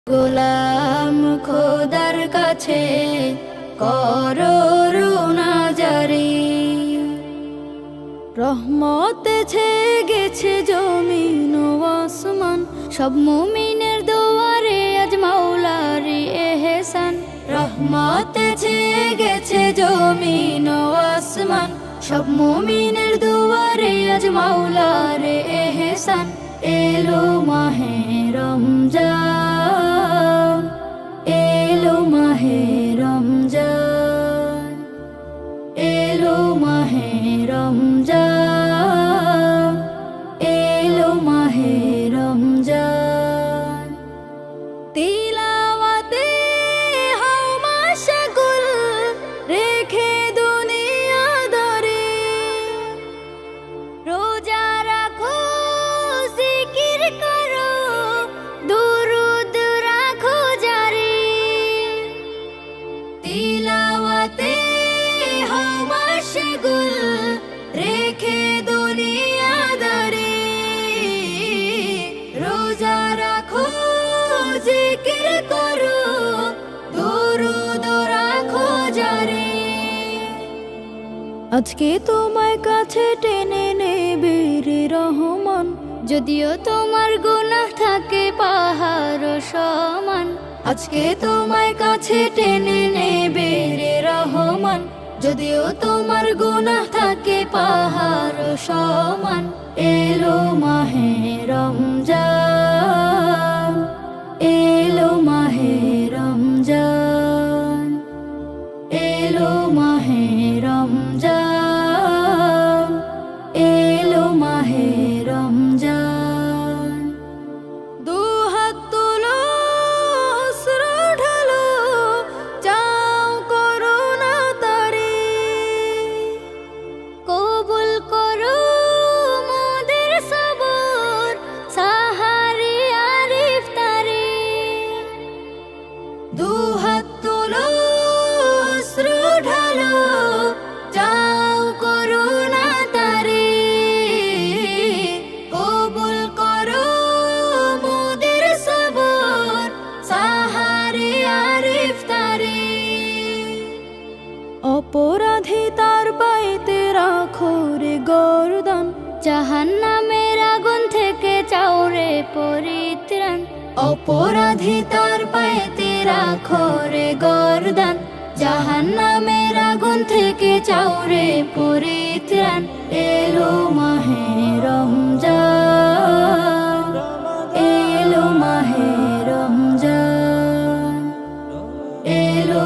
গোলাম খোদার কাছে করো রুনা জারি। রহমতে ছেয়ে গেছে জমিন ও আসমান, সব মুমিনের দুয়ারে আজ মাওলারি এহসান। রহমতে ছেয়ে গেছে জমিন ও আসমান, সব মুমিনের দুয়ারে আজ মাওলারে এহসান। এলো মাহে রমজান, এলো মাহে রমজান, এলো মাহে রমজান, এলো মাহে রমজান। তিলাওয়াতে হও মাশগুল, রেখে দুনিয়া দরে রোজা রাখো, জিকির করো, দুরুদ রাখো জারি। তিলাওয়াতে হও মাশগুল, রেখে দুনিয়া দরে রোজা রাখো, জিকির করো, দুরুদ রাখো জারি। আজকে তোমায় কাছে টেনে নেবে রে রহমান, যদিও তোমার গুনাহ থাকে পাহাড় সমান। আজকে তোমায় কাছে টেনে নেবে রে রহমান, যদিও তোমার গুনাহ থাকে পাহাড় সমান। এলো মাহে রমজান, এলো মাহে রমজান, এলো মাহে রমজান, এলো মাহে রমজান। দুহাত তুলো, অশ্রু ঢালো, চাও করুণা তারে, কবুল করো মোদের সবর, সাহারি আর ইফতারি। দুহাত তুলো, অশ্রু ঢালো, চাও করুণা তারে, কবুল করো মোদের সবর, সাহারি আর ইফতারি। অপরাধী তার পাইতে রাখো রে গর্দান, জাহান্নামের আগুন থেকে চাও রে পরিত্রাণ। অপরাধী তার পাইতে রাখো রে গর্দান, জাহান্নামের আগুন থেকে চাও রে পরিত্রাণ। এলো মাহে রমজান, এলো মাহে রমজান, এলো